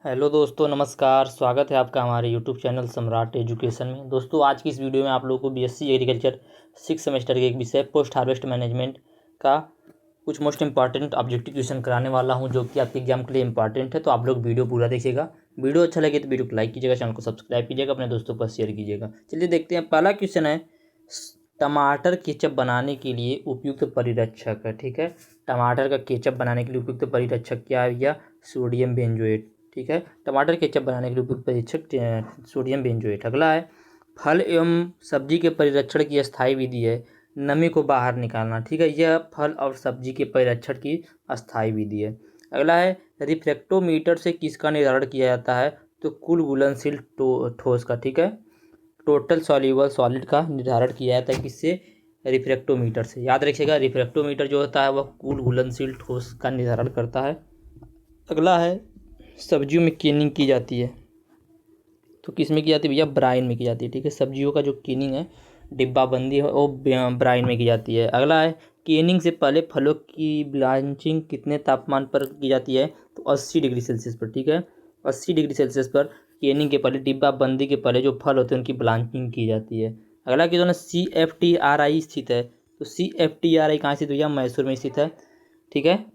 Hello दोस्तों, नमस्कार। स्वागत है आपका हमारे यूट्यूब चैनल सम्राट एजुकेशन में। दोस्तों, आज की इस वीडियो में आप लोगों को बीएससी एग्रीकल्चर 6 सेमेस्टर के एक विषय पोस्ट हार्वेस्ट मैनेजमेंट का कुछ मोस्ट इंपॉर्टेंट ऑब्जेक्टिव क्वेश्चन कराने वाला हूं, जो कि आपके एग्जाम के लिए इंपॉर्टेंट है। तो आप लोग वीडियो पूरा देखिएगा। वीडियो अच्छा लगे तो वीडियो को लाइक कीजिएगा, चैनल को सब्सक्राइब कीजिएगा, अपने दोस्तों पर शेयर कीजिएगा। चलिए देखते हैं। पहला क्वेश्चन है, टमाटर केचप बनाने के लिए उपयुक्त परिरक्षक है। ठीक है, टमाटर का केचप बनाने के लिए उपयुक्त परिरक्षक क्या है भैया? Sodium benzoate. ठीक है, टमाटर केचप बनाने के लिए उपयुक्त परिरक्षक सोडियम बेंजोएट। अगला है, फल एवं सब्जी के परिरक्षण की अस्थायी विधि है नमी को बाहर निकालना। ठीक है, यह फल और सब्जी के परिरक्षण की अस्थायी विधि है। अगला है, रिफ्रैक्टोमीटर से किसका निर्धारण किया जाता है? तो कुल घुलनशील ठोस का। ठीक है, टोटल सॉल्यूबल सॉलिड का निर्धारण किया जाता है किससे? रिफ्रैक्टोमीटर से। याद रखिएगा, रिफ्रैक्टोमीटर जो होता है वह कुल घुलनशील ठोस का निर्धारण करता है। अगला है, सब्जियों में केनिंग की जाती है तो किस में की जाती है भैया? ब्राइन में की जाती है। ठीक है, सब्जियों का जो केनिंग है, डिब्बाबंदी है, वो ब्राइन में की जाती है। अगला है, केनिंग से पहले फलों की ब्लांचिंग कितने तापमान पर की जाती है? तो 80 डिग्री सेल्सियस पर। ठीक है, 80 डिग्री सेल्सियस पर केनिंग के पहले, डिब्बाबंदी के पहले जो फल होते हैं उनकी ब्लांचिंग की जाती है। अगला क्वेश्चन है, CFTRI स्थित है। तो CFTRI कहाँ स्थित भैया? मैसूर में स्थित है। ठीक है,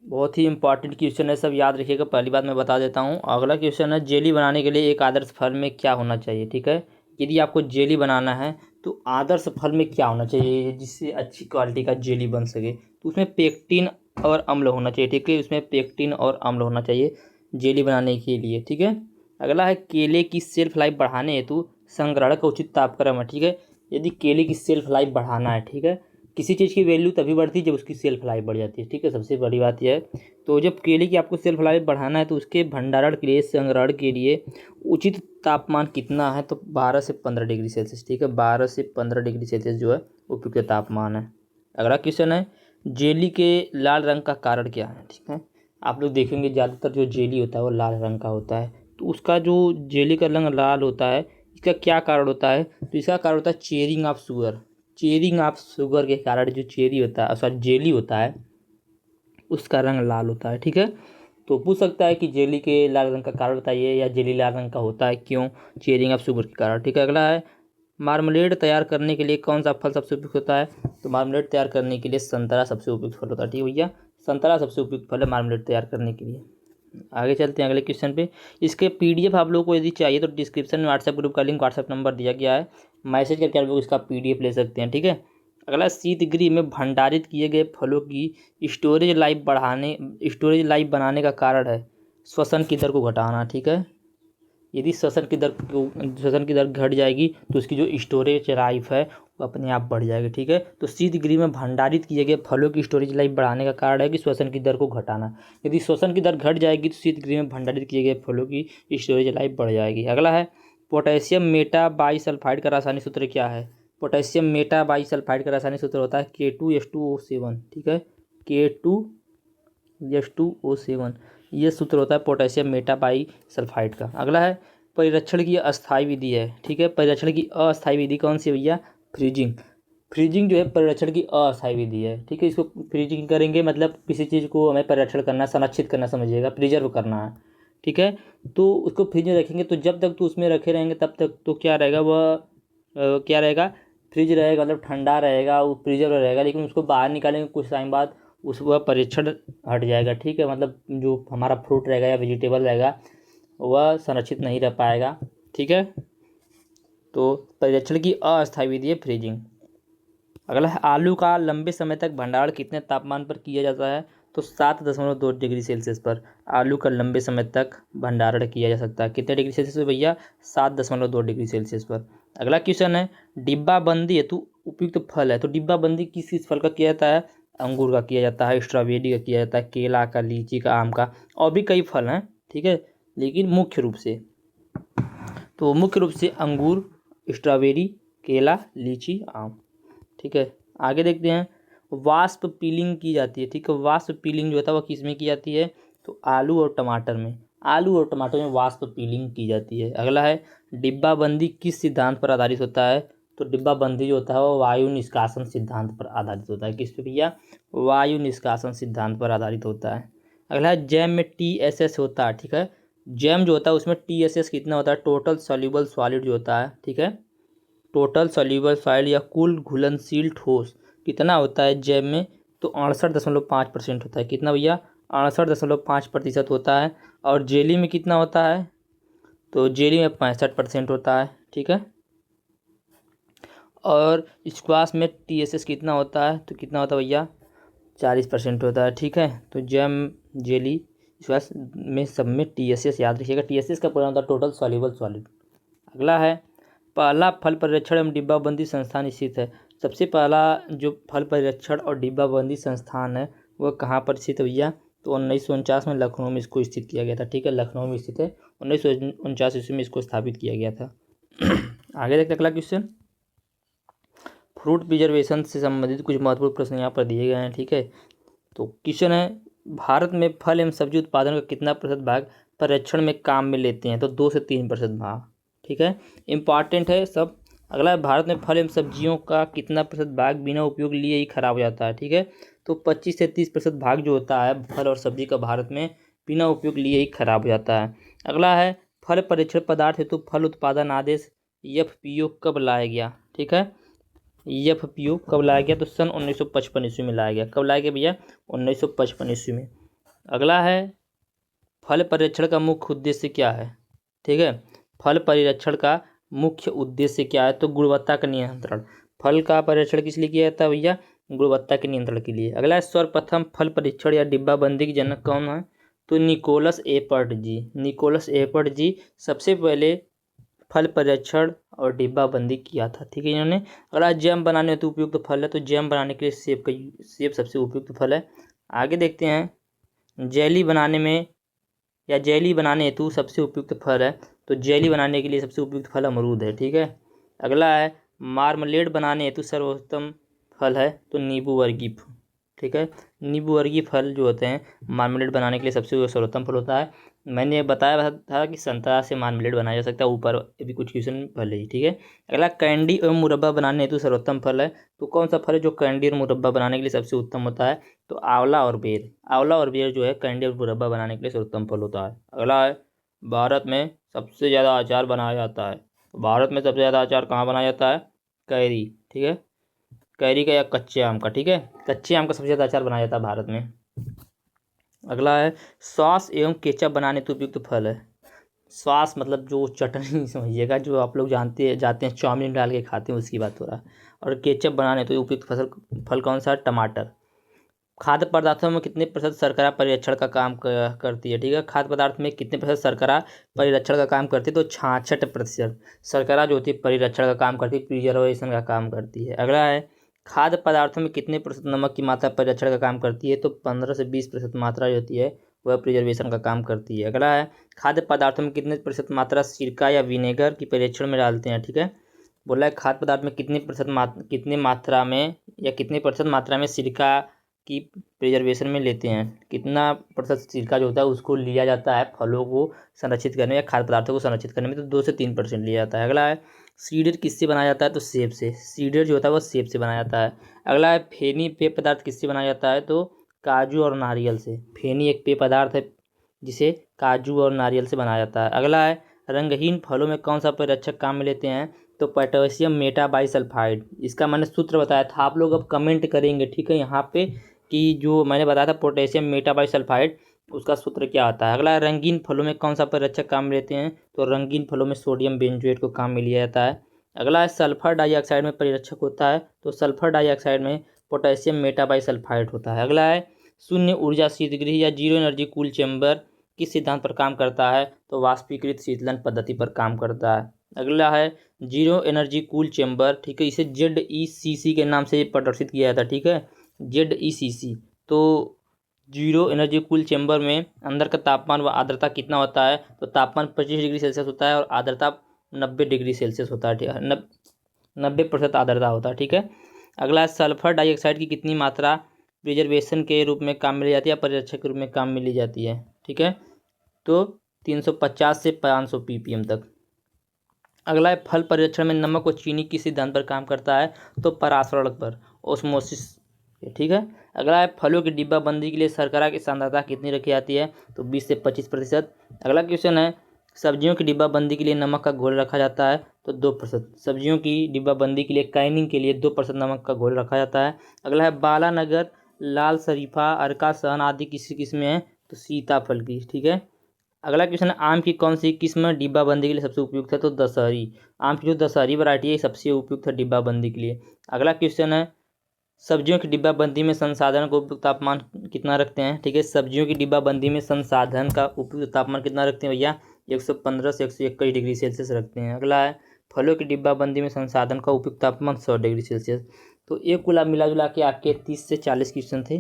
बहुत ही इंपॉर्टेंट क्वेश्चन है, सब याद रखिएगा। पहली बात मैं बता देता हूँ। अगला क्वेश्चन है, जेली बनाने के लिए एक आदर्श फल में क्या होना चाहिए? ठीक है, यदि आपको जेली बनाना है तो आदर्श फल में क्या होना चाहिए जिससे अच्छी क्वालिटी का जेली बन सके? तो उसमें पेक्टिन और अम्ल होना चाहिए। ठीक है, उसमें पेक्टिन और अम्ल होना चाहिए जेली बनाने के लिए। ठीक है, अगला है, केले की सेल्फ लाइफ बढ़ाने हेतु संग्रहण का उचित तापक्रम है। ठीक है, यदि केले की सेल्फ लाइफ बढ़ाना है, ठीक है, किसी चीज़ की वैल्यू तभी बढ़ती है जब उसकी सेल्फ लाइफ बढ़ जाती है। ठीक है, सबसे बड़ी बात यह है। तो जब केले की आपको सेल्फ लाइफ बढ़ाना है तो उसके भंडारण के लिए, संग्रहण के लिए उचित तापमान कितना है? तो 12 से 15 डिग्री सेल्सियस। ठीक है, 12 से 15 डिग्री सेल्सियस जो है उपयुक्त तापमान है। अगला क्वेश्चन है, जेली के लाल रंग का कारण क्या है? ठीक है, आप लोग देखेंगे ज़्यादातर जो जेली होता है वो लाल रंग का होता है। तो उसका जो जेली का रंग लाल होता है, इसका क्या कारण होता है? तो इसका कारण होता है chairing of sugar. Chairing of sugar के कारण जो चेरी होता है, सॉरी जेली होता है, उसका रंग लाल होता है। ठीक है, तो पूछ सकता है कि जेली के लाल रंग का कारण बताइए, या जेली लाल रंग का होता है क्यों? चेयरिंग ऑफ शुगर के कारण। ठीक है, अगला है, मार्मलेड तैयार करने के लिए कौन सा फल सबसे उपयुक्त होता है? तो मार्मलेड तैयार करने के लिए संतरा सबसे उपयुक्त फल होता है। ठीक है भैया, संतरा सबसे उपयुक्त फल है मार्मलेड तैयार करने के लिए। आगे चलते हैं अगले क्वेश्चन पे। इसके पीडीएफ आप लोगों को यदि चाहिए तो डिस्क्रिप्शन में व्हाट्सएप ग्रुप का लिंक, व्हाट्सएप नंबर दिया गया है, मैसेज करके आप लोग इसका पीडीएफ ले सकते हैं। ठीक है, अगला, शीत गृह में भंडारित किए गए फलों की स्टोरेज लाइफ बनाने का कारण है श्वसन की दर को घटाना। ठीक है, यदि श्वसन की दर घट जाएगी तो उसकी जो स्टोरेज लाइफ है वो अपने आप बढ़ जाएगी। ठीक है, तो शीत गृह में भंडारित किए गए फलों की स्टोरेज लाइफ बढ़ाने का कारण है कि श्वसन की दर को घटाना। यदि श्वसन की दर घट जाएगी तो शीत गृह में भंडारित किए गए फलों की स्टोरेज लाइफ बढ़ जाएगी। अगला है, पोटेशियम मेटाबाइसल्फाइड का रासायनिक सूत्र क्या है? पोटेशियम मेटाबाइसल्फाइड का रासायनिक सूत्र होता है K2H2O7। ठीक है, K2H2O7 ये सूत्र होता है पोटेशियम मेटाबाइसल्फाइड का। अगला है, परिरक्षण की अस्थायी विधि है। ठीक है, परिरक्षण की अस्थायी विधि कौन सी है भैया? फ्रीजिंग। फ्रीजिंग जो है परिरक्षण की अस्थायी विधि है। ठीक है, इसको फ्रीजिंग करेंगे मतलब किसी चीज़ को हमें परिरक्षण करना, संरक्षित करना, समझिएगा, प्रिजर्व करना है। ठीक है, तो उसको फ्रिज में रखेंगे तो जब तक तो उसमें रखे रहेंगे तब तक तो क्या रहेगा वह क्या रहेगा? फ्रिज रहेगा, मतलब ठंडा रहेगा, वो प्रिजर्व रहेगा। लेकिन उसको बाहर निकालेंगे कुछ टाइम बाद, उस वह परीक्षण हट जाएगा। ठीक है, मतलब जो हमारा फ्रूट रहेगा या वेजिटेबल रहेगा वह संरक्षित नहीं रह पाएगा। ठीक है, तो परीक्षण की अस्थायी विधि है फ्रीजिंग। अगला है, आलू का लंबे समय तक भंडारण कितने तापमान पर किया जाता है? तो 7.2 डिग्री सेल्सियस पर आलू का लंबे समय तक भंडारण किया जा सकता है। कितने डिग्री सेल्सियस पर भैया? 7.2 डिग्री सेल्सियस पर। अगला क्वेश्चन है, डिब्बाबंदी हेतु उपयुक्त फल है। तो डिब्बाबंदी किस फल का किया जाता है? अंगूर का किया जाता है, स्ट्रॉबेरी का किया जाता है, केला का, लीची का, आम का, और भी कई फल हैं। ठीक है, लेकिन मुख्य रूप से अंगूर, स्ट्रॉबेरी, केला, लीची, आम। ठीक है, आगे देखते हैं, वाष्प पीलिंग की जाती है। ठीक है, वाष्प पीलिंग जो होता है वो किस में की जाती है? तो आलू और टमाटर में वाष्प पीलिंग की जाती है। अगला है, डिब्बाबंदी किस सिद्धांत पर आधारित होता है? तो डिब्बाबंदी जो होता है वो वायु निष्कासन सिद्धांत पर आधारित होता है। किस पे भैया? वायु निष्कासन सिद्धांत पर आधारित होता है। अगला है जैम में TSS होता है, ठीक है। जैम जो होता है उसमें TSS कितना होता है, टोटल सॉल्यूबल सॉलिड जो होता है, ठीक है। टोटल सॉल्यूबल सॉलिड या कुल घुलनशील ठोस कितना होता है जैम में, तो 68.5% होता है। कितना भैया, 68.5% होता है। और जेली में कितना होता है, तो जेली में 65% होता है, ठीक है। और स्क्वाश में TSS कितना होता है, तो कितना होता है भैया, 40% होता है, ठीक है। तो जैम, जेली, स्क्वाश में सब में TSS याद रखिएगा। TSS का पूरा होता है टोटल सॉल्यूबल सॉलिड। अगला है पहला फल परीक्षण एवं डिब्बाबंदी संस्थान स्थित है। सबसे पहला जो फल परीक्षण और डिब्बाबंदी संस्थान है वह कहाँ पर स्थित है भैया, तो 1949 में लखनऊ में इसको स्थित किया गया था, ठीक है। लखनऊ में स्थित है, 1949 ईस्वी में इसको स्थापित किया गया था। आगे देखते अगला क्वेश्चन, फ्रूट प्रिजर्वेशन से संबंधित कुछ महत्वपूर्ण प्रश्न यहाँ पर दिए गए हैं, ठीक है। तो क्वेश्चन है, भारत में फल एवं सब्जी उत्पादन का कितना प्रतिशत भाग परीक्षण में काम में लेते हैं, तो 2 से 3% भाग, ठीक है। इंपॉर्टेंट है सब। अगला है, भारत में फल एवं सब्जियों का कितना प्रतिशत भाग बिना उपयोग लिए ही खराब हो जाता है, ठीक है। तो 25 से 30% भाग जो होता है फल और सब्जी का भारत में बिना उपयोग लिए ही खराब हो जाता है। अगला है, फल परीक्षण पदार्थ हेतु फल उत्पादन आदेश FPO कब लाया गया, ठीक है। FPO कब लाया गया, तो सन 1955 ईस्वी में लाया गया। कब लाया गया भैया, 1955 ईस्वी में। अगला है, फल परीक्षण का मुख्य उद्देश्य क्या है, ठीक है। फल परीक्षण का मुख्य उद्देश्य क्या है, तो गुणवत्ता का नियंत्रण। फल का परीक्षण किस लिए किया जाता है भैया, गुणवत्ता के नियंत्रण के लिए। अगला है, सर्वप्रथम फल परीक्षण या डिब्बाबंदी के जनक कौन है, तो निकोलस एपर्ट जी। निकोलस एपर्ट जी सबसे पहले फल परीक्षण और डिब्बाबंदी किया था, ठीक है इन्होंने। अगला, जैम बनाने हेतु उपयुक्त फल है, तो जैम बनाने के लिए सेब सबसे उपयुक्त फल है। आगे देखते हैं, जेली बनाने में या जेली बनाने हेतु सबसे उपयुक्त फल है, तो जेली बनाने के लिए सबसे उपयुक्त फल अमरूद है, ठीक है। अगला है, मार्मलेड बनाने हेतु सर्वोत्तम फल है, तो नींबू वर्गीय, ठीक है। नींबू वर्गीय फल जो होते हैं मार्मलेड बनाने के लिए सबसे सर्वोत्तम फल होता है। मैंने बताया था कि संतरा से मार्मलेड बनाया जा सकता है, ऊपर अभी कुछ क्वेश्चन पहले ही, ठीक है। अगला, कैंडी एवं मुरब्बा बनाने हेतु सर्वोत्तम फल है, तो कौन सा फल है जो कैंडी और मुरब्बा बनाने के लिए सबसे उत्तम होता है, तो आंवला और बेर। आंवला और बेर जो है कैंडी और मुरब्बा बनाने के लिए सर्वोत्तम फल होता है। अगला है, भारत में सबसे ज़्यादा अचार बनाया जाता है, तो भारत में सबसे ज़्यादा अचार कहाँ बनाया जाता है, कैरी, ठीक है। कैरी का या कच्चे आम का, ठीक है। कच्चे आम का सबसे ज़्यादा अचार बनाया जाता है भारत में। अगला है, सॉस एवं केचप बनाने हेतु उपयुक्त फल है। सॉस मतलब जो चटनी समझिएगा, जो आप लोग जाते हैं चाउमीन डाल के खाते हैं, उसकी बात हो रहा है। और केचप बनाने तो उपयुक्त फल कौन सा है, टमाटर। खाद्य पदार्थों में कितने प्रतिशत शर्करा परिरक्षण का काम करती है, ठीक है। खाद्य पदार्थ में कितने प्रतिशत शर्करा परिरक्षण का काम करती है, तो 66% शर्करा जो होती है परिरक्षण का काम करती है, प्रिजर्वेशन का काम करती है। अगला है, खाद्य पदार्थों में कितने प्रतिशत नमक की मात्रा परिरक्षण का काम करती है, तो 15 से 20% मात्रा जो होती है वह प्रिजर्वेशन का काम करती है। अगला है, खाद्य पदार्थों में कितने प्रतिशत मात्रा सिरका या विनेगर की परिरक्षण में डालते हैं, ठीक है। बोला है, खाद्य पदार्थ में कितने मात्रा में या कितने प्रतिशत मात्रा में सिरका की प्रिजर्वेशन में लेते हैं, कितना प्रतिशत सिरका जो होता है उसको लिया जाता है फलों को संरक्षित करने या खाद्य पदार्थों को संरक्षित करने में, तो 2 से 3% लिया जाता है। अगला है, सीडर किससे बनाया जाता है, तो सेब से। सीडर जो होता है वो सेब से बनाया जाता है। अगला है, फेनी पेय पदार्थ किससे बनाया जाता है, तो काजू और नारियल से। फेनी एक पेय पदार्थ है जिसे काजू और नारियल से बनाया जाता है। अगला है, रंगहीन फलों में कौन सा परिरक्षक काम में लेते हैं, तो पोटेशियम मेटाबाइसल्फाइड। इसका मैंने सूत्र बताया था, आप लोग अब कमेंट करेंगे, ठीक है, यहाँ पे कि जो मैंने बताया था पोटेशियम मेटाबाइसल्फाइड उसका सूत्र क्या होता है। अगला, रंगीन फलों में कौन सा परिरक्षक काम में लेते हैं, तो रंगीन फलों में सोडियम बेंजोएट को काम में लिया जाता है। अगला है, सल्फर डाइऑक्साइड में परिरक्षक होता है, तो सल्फर डाइऑक्साइड में पोटेशियम मेटाबाइसल्फाइड होता है। अगला है, शून्य ऊर्जा शीतगृह या जीरो एनर्जी कूल चैम्बर किस सिद्धांत पर काम करता है, तो वाष्पीकृत शीतलन पद्धति पर काम करता है। अगला है, जीरो एनर्जी कूल चैम्बर, ठीक है, इसे ZECC के नाम से प्रदर्शित किया जाता है, ठीक है, ZECC। तो जीरो एनर्जी कूल चैम्बर में अंदर का तापमान व आर्द्रता कितना होता है, तो तापमान 25 डिग्री सेल्सियस होता है और आर्द्रता 90 डिग्री सेल्सियस होता है, ठीक है, 90% आर्द्रता होता है, ठीक है। अगला है, सल्फर डाइऑक्साइड की कितनी मात्रा प्रिजर्वेशन के रूप में काम में ली जाती है या परिरक्षक के रूप में काम में ली जाती है, ठीक है, तो 350 से 500 ppm तक। अगला है, फल परिरक्षण में नमक और चीनी किस सिद्धांत पर काम करता है, तो परासरण पर, ओस्मोसिस ठीक है। अगला है फलों की डिब्बाबंदी के लिए शर्करा की सांद्रता कितनी रखी जाती है, तो 20 से 25%। अगला क्वेश्चन है सब्जियों की डिब्बाबंदी के लिए नमक का घोल रखा जाता है, तो 2%। सब्जियों की डिब्बाबंदी के लिए कैनिंग के लिए 2% नमक का घोल रखा जाता है। अगला है बालानगर, लाल शरीफा, अर्का सहन आदि किसी किस्म है, तो सीताफल की, ठीक है। अगला क्वेश्चन है आम की कौन सी किस्म डिब्बाबंदी के लिए सबसे उपयुक्त है, तो दशहरी। आम की जो दशहरी वैरायटी है सबसे उपयुक्त है डिब्बाबंदी के लिए। अगला क्वेश्चन है सब्जियों की डिब्बाबंदी में संसाधन का उपयुक्त तापमान कितना रखते हैं, ठीक है। सब्जियों की डिब्बाबंदी में संसाधन का उपयुक्त तापमान कितना रखते हैं भैया, 115 से 121 डिग्री सेल्सियस रखते हैं। अगला है फलों की डिब्बाबंदी में संसाधन का उपयुक्त तापमान 100 डिग्री सेल्सियस। तो ये कुल मिला जुला के आपके 30 से 40 क्वेश्चन थे,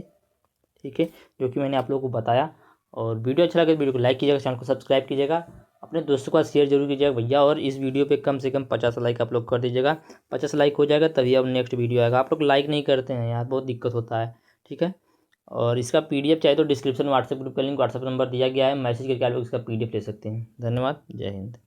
ठीक है, जो कि मैंने आप लोगों को बताया। और वीडियो अच्छा लगे तो वीडियो को लाइक कीजिएगा, चैनल को सब्सक्राइब कीजिएगा, अपने दोस्तों का शेयर जरूर कीजिएगा भैया। और इस वीडियो पे कम से कम 50 लाइक आप लोग कर दीजिएगा। 50 लाइक हो जाएगा तभी अब नेक्स्ट वीडियो आएगा। आप लोग लाइक नहीं करते हैं यार, बहुत दिक्कत होता है, ठीक है। और इसका PDF चाहिए तो डिस्क्रिप्शन व्हाट्सएप ग्रुप का लिंक, व्हाट्सएप नंबर दिया गया है, मैसेज करके आप लोग इसका PDF ले सकते हैं। धन्यवाद, जय हिंद।